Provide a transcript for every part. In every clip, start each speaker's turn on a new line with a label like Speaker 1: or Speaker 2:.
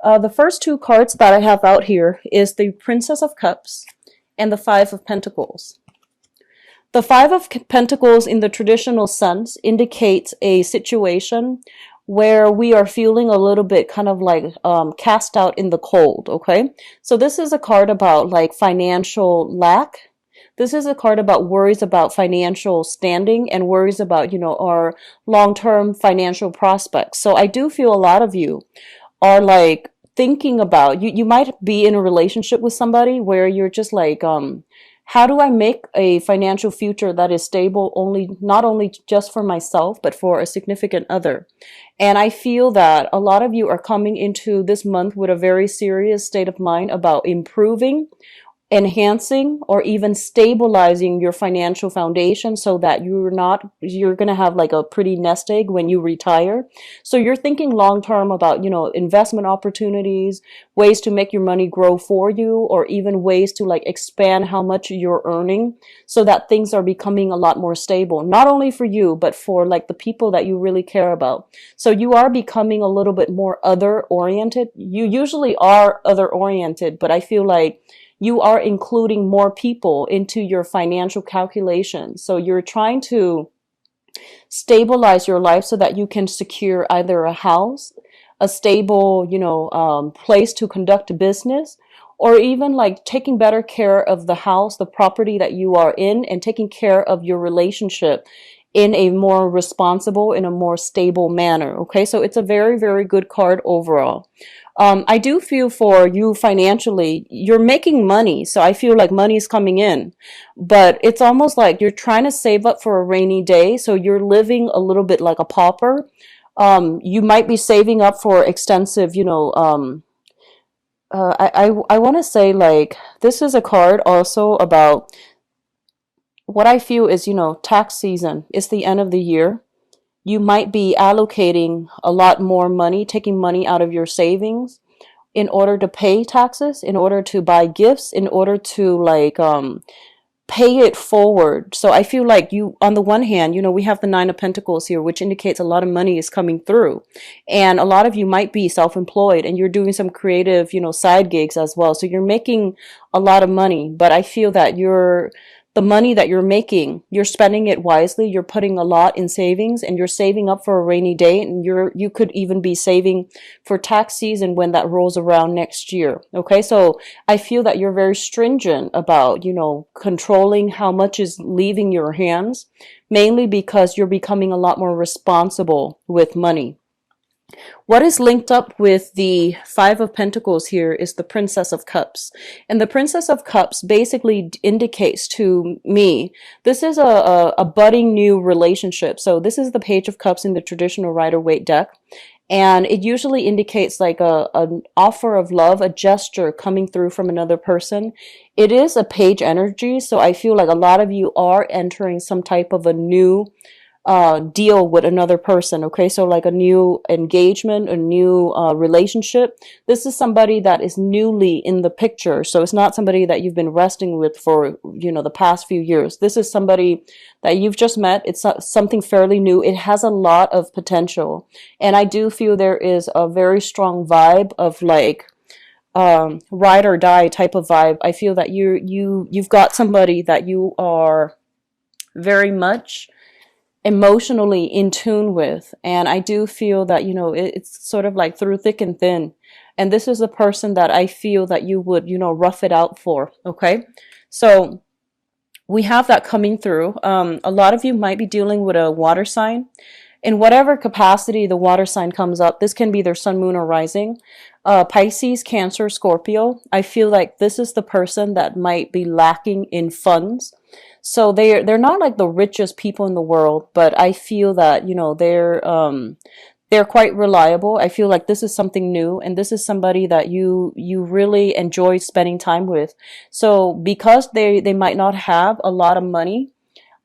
Speaker 1: The first two cards that I have out here is the Princess of Cups and the Five of Pentacles. The Five of Pentacles in the traditional sense indicates a situation where we are feeling a little bit kind of like cast out in the cold, okay? So this is a card about like financial lack. This is a card about worries about financial standing and worries about, our long-term financial prospects. So I do feel a lot of you are like thinking about you might be in a relationship with somebody where you're just like how do I make a financial future that is stable only not only just for myself but for a significant other. And I feel that a lot of you are coming into this month with a very serious state of mind about improving, enhancing, or even stabilizing your financial foundation so that you're going to have like a pretty nest egg when you retire. So you're thinking long term about, investment opportunities, ways to make your money grow for you, or even ways to like expand how much you're earning so that things are becoming a lot more stable, not only for you, but for like the people that you really care about. So you are becoming a little bit more other oriented. You usually are other oriented, but I feel like you are including more people into your financial calculations. So you're trying to stabilize your life so that you can secure either a house, a stable, place to conduct a business, or even like taking better care of the house, the property that you are in, and taking care of your relationship in a more responsible, in a more stable manner. Okay, so it's a very, very good card overall. I do feel for you financially, you're making money. So I feel like money is coming in, but it's almost like you're trying to save up for a rainy day. So you're living a little bit like a pauper. You might be saving up for extensive, I want to say like, this is a card also about what I feel is, tax season. It's the end of the year. You might be allocating a lot more money, taking money out of your savings in order to pay taxes, in order to buy gifts, in order to like pay it forward. So I feel like you, on the one hand, we have the Nine of Pentacles here, which indicates a lot of money is coming through. And a lot of you might be self-employed and you're doing some creative, side gigs as well. So you're making a lot of money, but I feel that the money that you're making, you're spending it wisely. You're putting a lot in savings and you're saving up for a rainy day. And you could even be saving for tax season when that rolls around next year. Okay. So I feel that you're very stringent about, controlling how much is leaving your hands, mainly because you're becoming a lot more responsible with money. What is linked up with the Five of Pentacles here is the Princess of Cups. And the Princess of Cups basically indicates to me, this is a budding new relationship. So this is the Page of Cups in the traditional Rider-Waite deck. And it usually indicates like an offer of love, a gesture coming through from another person. It is a page energy. So I feel like a lot of you are entering some type of a new deal with another person. Okay, so like a new engagement, a new relationship. This is somebody that is newly in the picture. So it's not somebody that you've been resting with for, the past few years. This is somebody that you've just met. It's something fairly new. It has a lot of potential. And I do feel there is a very strong vibe of like, ride or die type of vibe. I feel that you've got somebody that you are very much emotionally in tune with. And I do feel that, it's sort of like through thick and thin. And this is a person that I feel that you would, rough it out for. Okay. So we have that coming through. A lot of you might be dealing with a water sign. In whatever capacity the water sign comes up, this can be their sun, moon, or rising. Pisces, Cancer, Scorpio. I feel like this is the person that might be lacking in funds. So they're not like the richest people in the world, but I feel that, they're quite reliable. I feel like this is something new, and this is somebody that you really enjoy spending time with. So because they might not have a lot of money,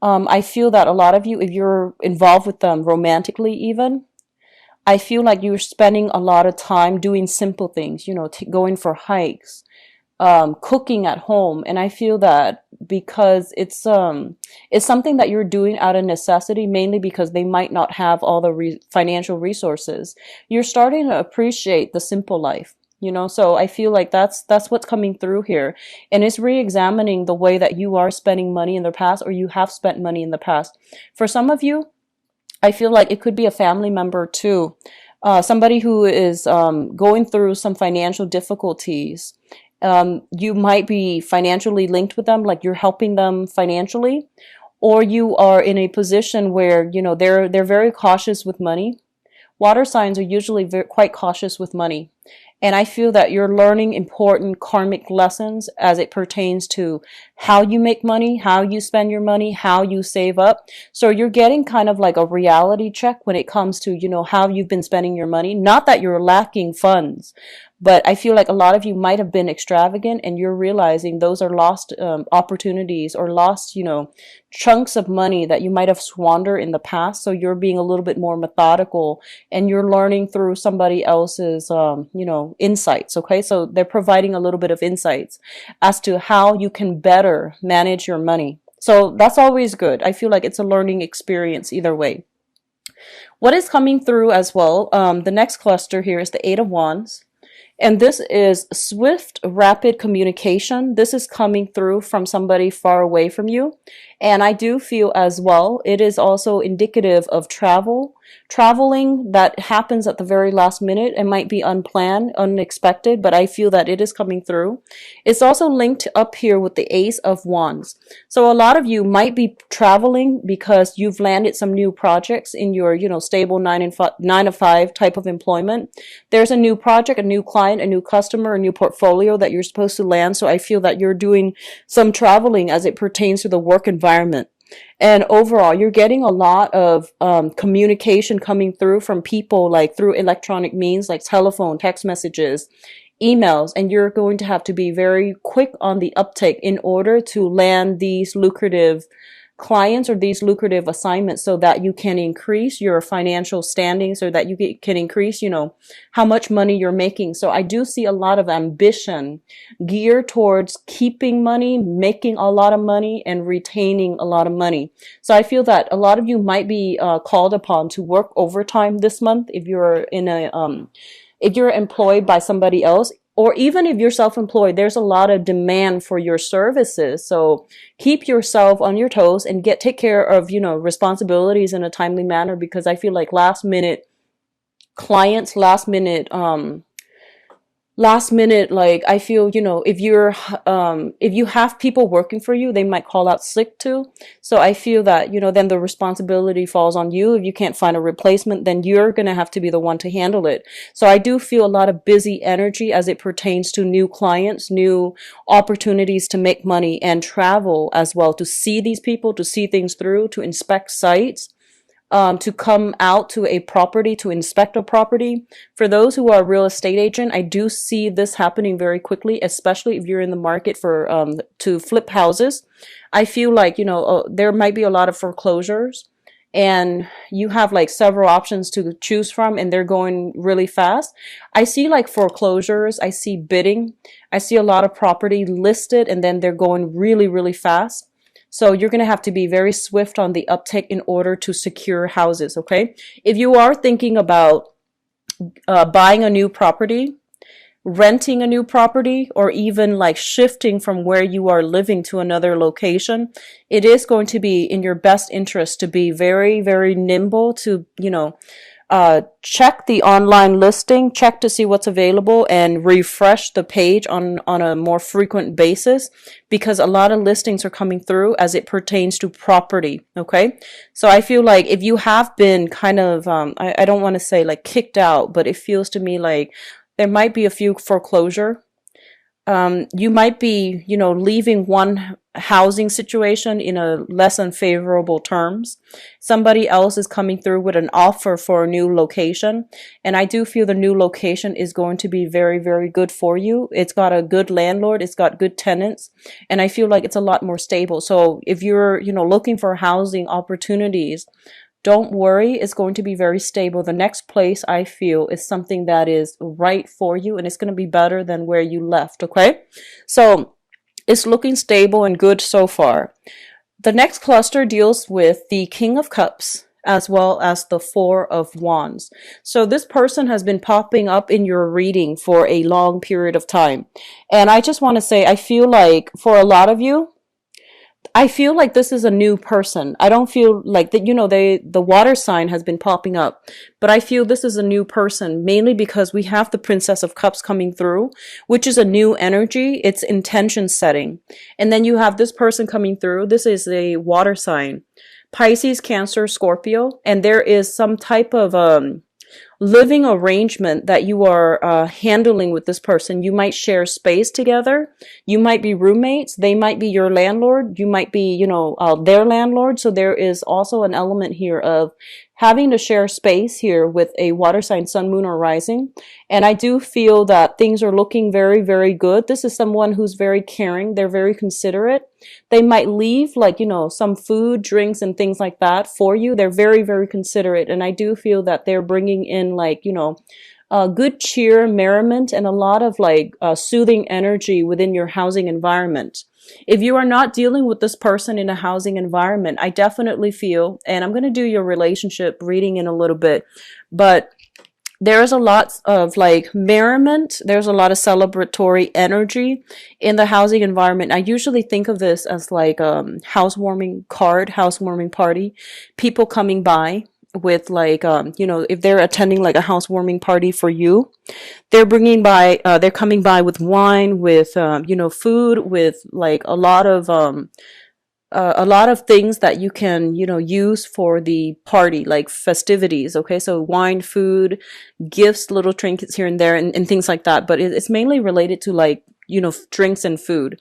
Speaker 1: I feel that a lot of you, if you're involved with them romantically even, I feel like you're spending a lot of time doing simple things, going for hikes, cooking at home. And I feel that because it's something that you're doing out of necessity, mainly because they might not have all the financial resources. You're starting to appreciate the simple life. So I feel like that's what's coming through here. And it's re-examining the way that you are spending money in the past, or you have spent money in the past. For some of you, I feel like it could be a family member too. Somebody who is going through some financial difficulties. You might be financially linked with them, like you're helping them financially, or you are in a position where, they're very cautious with money. Water signs are usually quite cautious with money. And I feel that you're learning important karmic lessons as it pertains to how you make money, how you spend your money, how you save up. So you're getting kind of like a reality check when it comes to, how you've been spending your money. Not that you're lacking funds, but I feel like a lot of you might have been extravagant, and you're realizing those are lost opportunities, or lost, chunks of money that you might have squandered in the past. So you're being a little bit more methodical, and you're learning through somebody else's, insights. Okay. So they're providing a little bit of insights as to how you can better manage your money. So that's always good. I feel like it's a learning experience either way. What is coming through as well? The next cluster here is the Eight of Wands. And this is swift, rapid communication. This is coming through from somebody far away from you. And I do feel as well, it is also indicative of traveling that happens at the very last minute. It might be unplanned, unexpected, but I feel that it is coming through. It's also linked up here with the Ace of Wands. So a lot of you might be traveling because you've landed some new projects in your, stable 9 to 5 type of employment. There's a new project, a new client, a new customer, a new portfolio that you're supposed to land. So I feel that you're doing some traveling as it pertains to the work environment. And overall, you're getting a lot of communication coming through from people, like through electronic means, like telephone, text messages, emails, and you're going to have to be very quick on the uptake in order to land these lucrative clients or these lucrative assignments, so that you can increase your financial standing, so that you can increase, how much money you're making. So I do see a lot of ambition geared towards keeping money, making a lot of money, and retaining a lot of money. So I feel that a lot of you might be called upon to work overtime this month if you're if you're employed by somebody else, or even if you're self-employed. There's a lot of demand for your services. So keep yourself on your toes and take care of, responsibilities in a timely manner, because I feel like last minute clients, last minute, like I feel, if you have people working for you, they might call out sick too. So I feel that, then the responsibility falls on you. If you can't find a replacement, then you're going to have to be the one to handle it. So I do feel a lot of busy energy as it pertains to new clients, new opportunities to make money, and travel as well, to see these people, to see things through, to inspect sites, to come out to a property, to inspect a property. For those who are a real estate agent, I do see this happening very quickly, especially if you're in the market for to flip houses. I feel like, there might be a lot of foreclosures, and you have like several options to choose from, and they're going really fast. I see like foreclosures, I see bidding, I see a lot of property listed, and then they're going really, really fast. So you're going to have to be very swift on the uptake in order to secure houses, okay? If you are thinking about buying a new property, renting a new property, or even like shifting from where you are living to another location, it is going to be in your best interest to be very, very nimble, to, check the online listing, check to see what's available, and refresh the page on a more frequent basis, because a lot of listings are coming through as it pertains to property. Okay. So I feel like if you have been kind of, I don't want to say like kicked out, but it feels to me like there might be a few foreclosure. You might be, leaving one housing situation in a less than favorable terms. Somebody else is coming through with an offer for a new location. And I do feel the new location is going to be very, very good for you. It's got a good landlord. It's got good tenants. And I feel like it's a lot more stable. So if you're, looking for housing opportunities, don't worry, it's going to be very stable. The next place, I feel, is something that is right for you, and it's going to be better than where you left, okay? So it's looking stable and good so far. The next cluster deals with the King of Cups. as well as the Four of Wands. So this person has been popping up in your reading for a long period of time. And I just want to say, I feel like for a lot of you, I feel like this is a new person. I don't feel like that, the water sign has been popping up, but I feel this is a new person, mainly because we have the Princess of Cups coming through, which is a new energy. It's intention setting. And then you have this person coming through. This is a water sign, Pisces, Cancer, Scorpio, and there is some type of, living arrangement that you are handling with this person. You might share space together. You might be roommates. They might be your landlord. You might be, their landlord. So there is also an element here of having to share space here with a water sign, sun, moon, or rising. And I do feel that things are looking very, very good. This is someone who's very caring. They're very considerate. They might leave some food, drinks, and things like that for you. They're very, very considerate. And I do feel that they're bringing in good cheer, merriment, and a lot of soothing energy within your housing environment. If you are not dealing with this person in a housing environment, I definitely feel, and I'm going to do your relationship reading in a little bit, but there's a lot of merriment. There's a lot of celebratory energy in the housing environment. I usually think of this as housewarming housewarming party, people coming by with if they're attending a housewarming party for you, they're coming by with wine, with food, with a lot of things that you can use for the party, like festivities. Okay, so wine, food, gifts, little trinkets here and there, and things like that, but it's mainly related to drinks and food.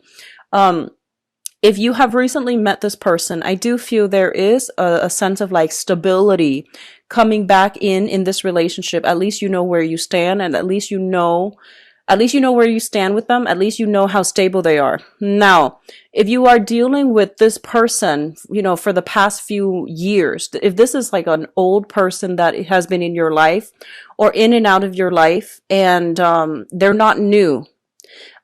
Speaker 1: If you have recently met this person, I do feel there is a sense of stability coming back in this relationship. At least you know where you stand, and at least you know where you stand with them. At least you know how stable they are. Now, if you are dealing with this person, for the past few years, if this is an old person that has been in your life or in and out of your life, and they're not new,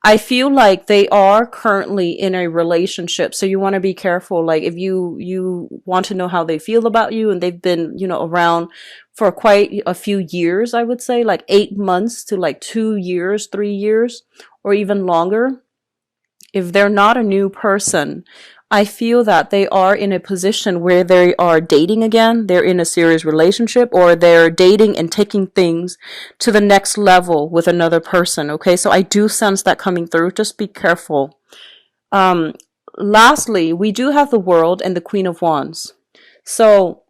Speaker 1: I feel like they are currently in a relationship. So you want to be careful. If you want to know how they feel about you, and they've been, around for quite a few years, I would say 8 months to 2 years, 3 years, or even longer. If they're not a new person, I feel that they are in a position where they are dating again. They're in a serious relationship, or they're dating and taking things to the next level with another person. Okay, so I do sense that coming through. Just be careful. Lastly, we do have the World and the Queen of Wands. So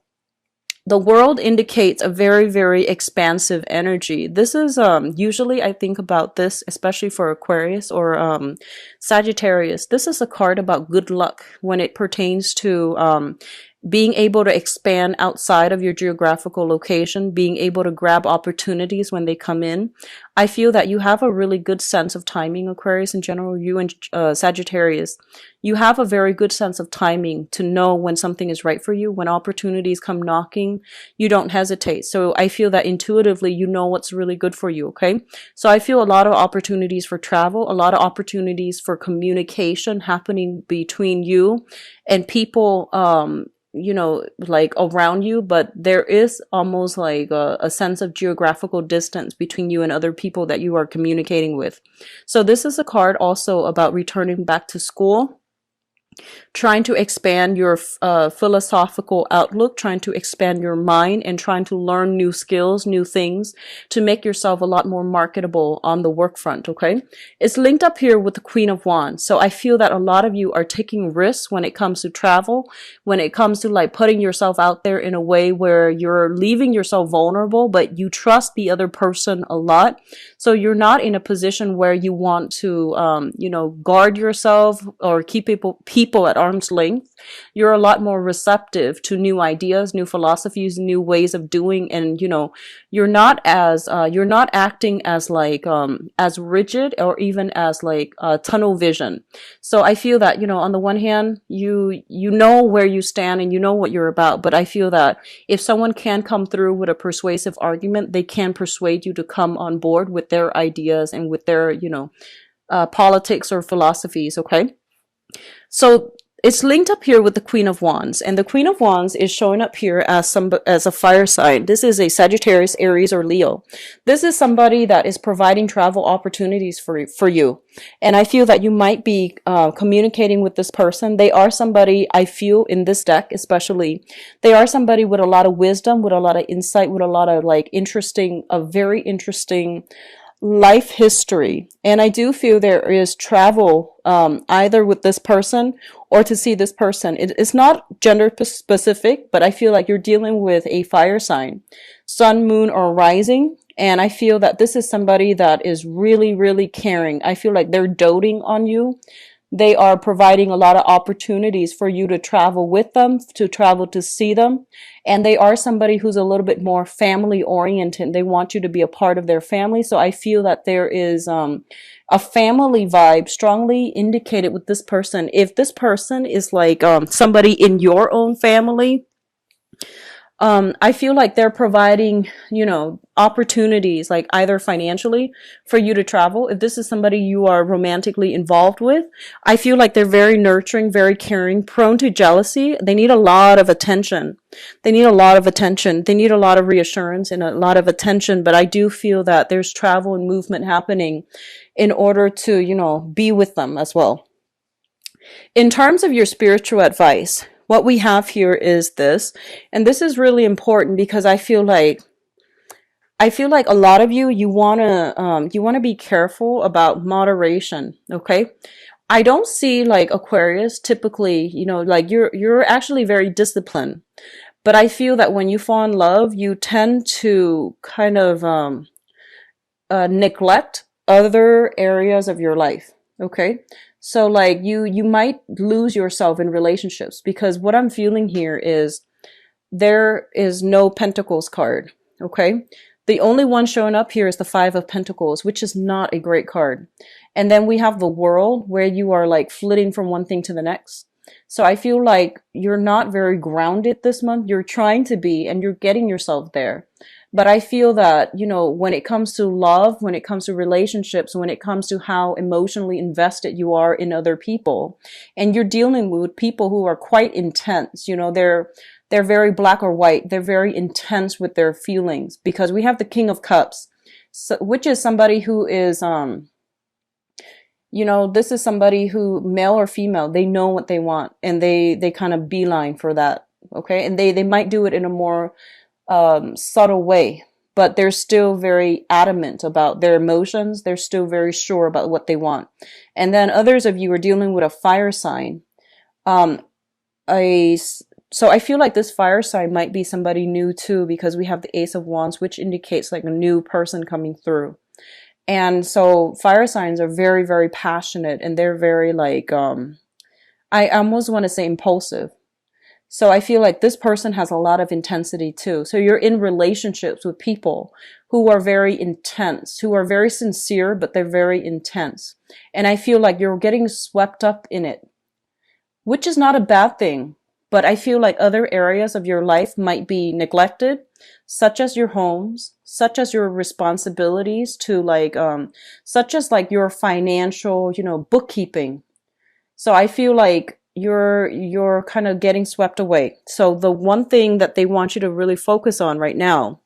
Speaker 1: the World indicates a very, very expansive energy. This is usually I think about this, especially for Aquarius or Sagittarius. This is a card about good luck when it pertains to being able to expand outside of your geographical location, being able to grab opportunities when they come in. I feel that you have a really good sense of timing, Aquarius in general, you and Sagittarius. You have a very good sense of timing to know when something is right for you. When opportunities come knocking, you don't hesitate. So I feel that intuitively you know what's really good for you, okay? So I feel a lot of opportunities for travel, a lot of opportunities for communication happening between you and people around you, but there is almost a sense of geographical distance between you and other people that you are communicating with. So this is a card also about returning back to school, trying to expand your philosophical outlook, trying to expand your mind, and trying to learn new skills, new things to make yourself a lot more marketable on the work front, okay? It's linked up here with the Queen of Wands. So I feel that a lot of you are taking risks when it comes to travel, when it comes to putting yourself out there in a way where you're leaving yourself vulnerable, but you trust the other person a lot. So you're not in a position where you want to, guard yourself or keep people at arm's length. You're a lot more receptive to new ideas, new philosophies, new ways of doing, and you're not acting as as rigid or even as tunnel vision. So I feel that on the one hand, you know where you stand and you know what you're about, but I feel that if someone can come through with a persuasive argument, they can persuade you to come on board with their ideas and with their politics or philosophies. Okay, so it's linked up here with the Queen of Wands, and the Queen of Wands is showing up here as a fire sign. This is a Sagittarius, Aries, or Leo. This is somebody that is providing travel opportunities for you, and I feel that you might be communicating with this person. They are somebody, I feel in this deck especially, they are somebody with a lot of wisdom, with a lot of insight, with a lot of like interesting, a very interesting life history. And I do feel there is travel either with this person or to see this person. It's not gender specific, but I feel like you're dealing with a fire sign, sun, moon, or rising. And I feel that this is somebody that is really, really caring. I feel like they're doting on you. They are providing a lot of opportunities for you to travel with them, to travel to see them. And they are somebody who's a little bit more family oriented. They want you to be a part of their family. So I feel that there is a family vibe strongly indicated with this person. If this person is like somebody in your own family, I feel like they're providing, you know, opportunities, like either financially for you to travel. If this is somebody you are romantically involved with, I feel like they're very nurturing, very caring, prone to jealousy. They need a lot of attention. They need a lot of attention. They need a lot of reassurance and a lot of attention. But I do feel that there's travel and movement happening in order to, you know, be with them as well. In terms of your spiritual advice, what we have here is this, and this is really important because I feel like a lot of you, you want to be careful about moderation, okay? I don't see like Aquarius typically, you know, like you're actually very disciplined. But I feel that when you fall in love, you tend to kind of neglect other areas of your life, okay? So like you might lose yourself in relationships because what I'm feeling here is there is no Pentacles card, okay? The only one showing up here is the Five of Pentacles, which is not a great card. And then we have the World, where you are like flitting from one thing to the next. So I feel like you're not very grounded this month. You're trying to be, and you're getting yourself there. But I feel that, you know, when it comes to love, when it comes to relationships, when it comes to how emotionally invested you are in other people, and you're dealing with people who are quite intense, you know, they're very black or white. They're very intense with their feelings because we have the King of Cups, so, which is somebody who is, you know, this is somebody who, male or female, they know what they want and they kind of beeline for that. Okay. And they might do it in a more subtle way, but they're still very adamant about their emotions. They're still very sure about what they want. And then others of you are dealing with a fire sign. So I feel like this fire sign might be somebody new too, because we have the Ace of Wands, which indicates like a new person coming through. And so fire signs are very, very passionate, and they're very like, I almost want to say impulsive. So I feel like this person has a lot of intensity too. So you're in relationships with people who are very intense, who are very sincere, but they're very intense. And I feel like you're getting swept up in it, which is not a bad thing. But I feel like other areas of your life might be neglected, such as your homes, such as your responsibilities to like, such as like your financial, you know, bookkeeping. So I feel like you're kind of getting swept away. So the one thing that they want you to really focus on right now,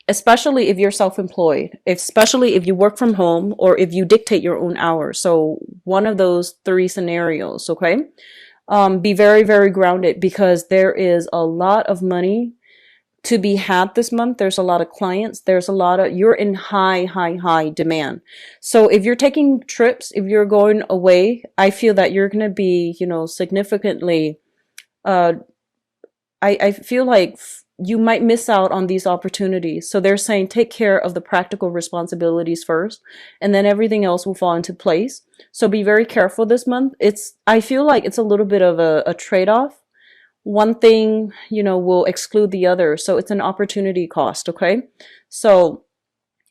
Speaker 1: especially if you're self-employed, especially if you work from home or if you dictate your own hours. So one of those three scenarios, okay? Be very, very grounded because there is a lot of money to be had this month. There's a lot of clients. There's a lot of, you're in high, high, high demand. So if you're taking trips, if you're going away, I feel that you're going to be, you know, significantly, I feel like you might miss out on these opportunities. So they're saying take care of the practical responsibilities first, and then everything else will fall into place. So be very careful this month. I feel like it's a little bit of a trade-off. One thing, you know, will exclude the other. So it's an opportunity cost, okay? So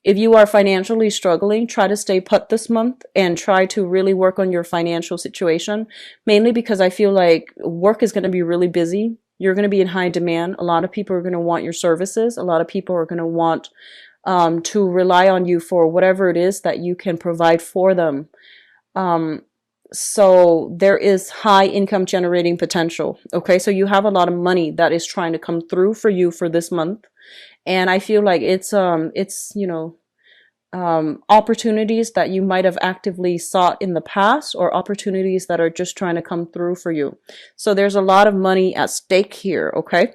Speaker 1: if you are financially struggling, try to stay put this month and try to really work on your financial situation, mainly because I feel like work is going to be really busy. You're going to be in high demand. A lot of people are going to want your services. A lot of people are going to want to rely on you for whatever it is that you can provide for them. So there is high income generating potential. Okay. So you have a lot of money that is trying to come through for you for this month. And I feel like it's, opportunities that you might have actively sought in the past, or opportunities that are just trying to come through for you. So there's a lot of money at stake here. Okay.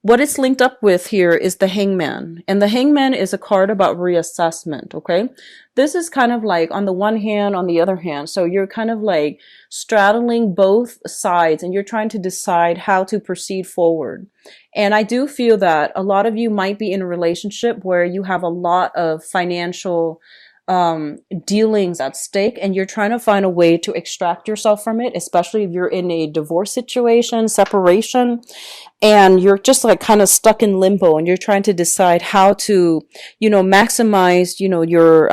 Speaker 1: What it's linked up with here is the Hangman. And the Hangman is a card about reassessment, okay? This is kind of like on the one hand, on the other hand. So you're kind of like straddling both sides and you're trying to decide how to proceed forward. And I do feel that a lot of you might be in a relationship where you have a lot of financial dealings at stake, and you're trying to find a way to extract yourself from it, especially if you're in a divorce situation, separation, and you're just like kind of stuck in limbo, and you're trying to decide how to, maximize, your,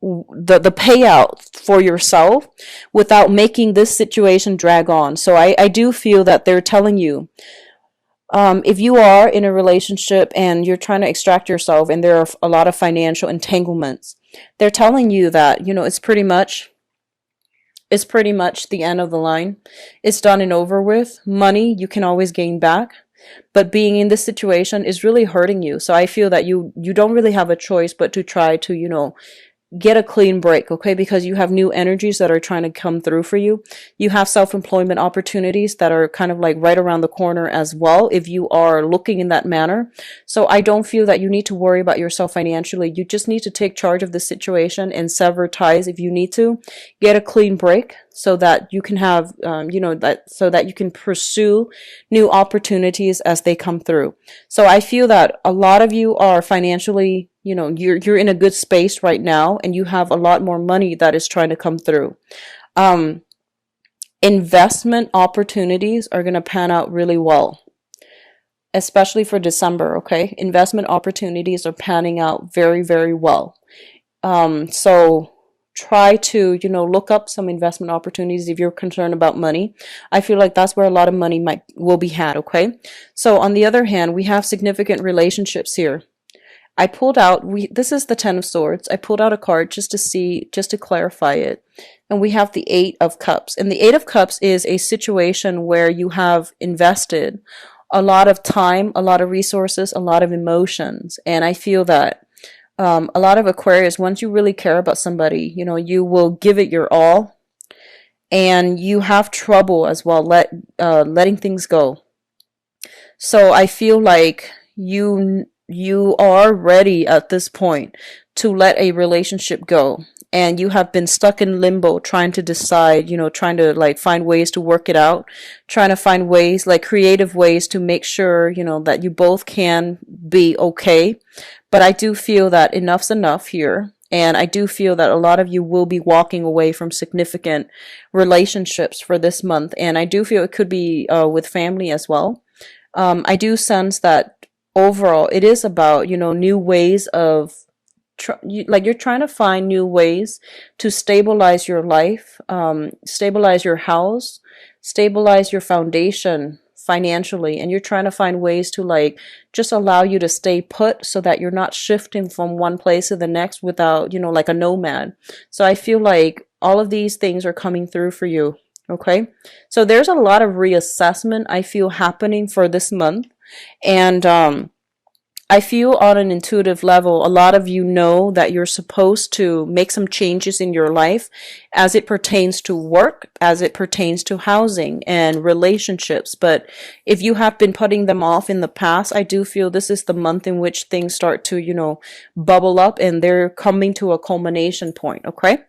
Speaker 1: the payout for yourself without making this situation drag on. So I do feel that they're telling you, if you are in a relationship and you're trying to extract yourself and there are a lot of financial entanglements, they're telling you that, it's pretty much the end of the line. It's done and over with. Money you can always gain back, but being in this situation is really hurting you. So I feel that you don't really have a choice but to try to, get a clean break, okay? Because you have new energies that are trying to come through for you. You have self-employment opportunities that are kind of like right around the corner as well, if you are looking in that manner. So I don't feel that you need to worry about yourself financially. You just need to take charge of the situation and sever ties if you need to. Get a clean break so that you can have, so that you can pursue new opportunities as they come through. So I feel that a lot of you are financially, you're in a good space right now, and you have a lot more money that is trying to come through. Investment opportunities are going to pan out really well, especially for December. Okay. Investment opportunities are panning out very, very well. So try to, look up some investment opportunities if you're concerned about money. I feel like that's where a lot of money will be had. Okay. So on the other hand, we have significant relationships here. I pulled out, this is the Ten of Swords. I pulled out a card just to clarify it. And we have the Eight of Cups. And the Eight of Cups is a situation where you have invested a lot of time, a lot of resources, a lot of emotions. And I feel that a lot of Aquarius, once you really care about somebody, you will give it your all. And you have trouble as well letting things go. So I feel like you are ready at this point to let a relationship go, and you have been stuck in limbo trying to decide, trying to like find ways to work it out, trying to find ways, like creative ways to make sure, that you both can be okay. But I do feel that enough's enough here. And I do feel that a lot of you will be walking away from significant relationships for this month. And I do feel it could be with family as well. I do sense that overall it is about, new ways of you're trying to find new ways to stabilize your life, stabilize your house, stabilize your foundation financially, and you're trying to find ways to like just allow you to stay put so that you're not shifting from one place to the next without, like a nomad. So I feel like all of these things are coming through for you. Okay. So there's a lot of reassessment I feel happening for this month. And I feel on an intuitive level, a lot of you know that you're supposed to make some changes in your life as it pertains to work, as it pertains to housing and relationships. But if you have been putting them off in the past, I do feel this is the month in which things start to, bubble up and they're coming to a culmination point. Okay.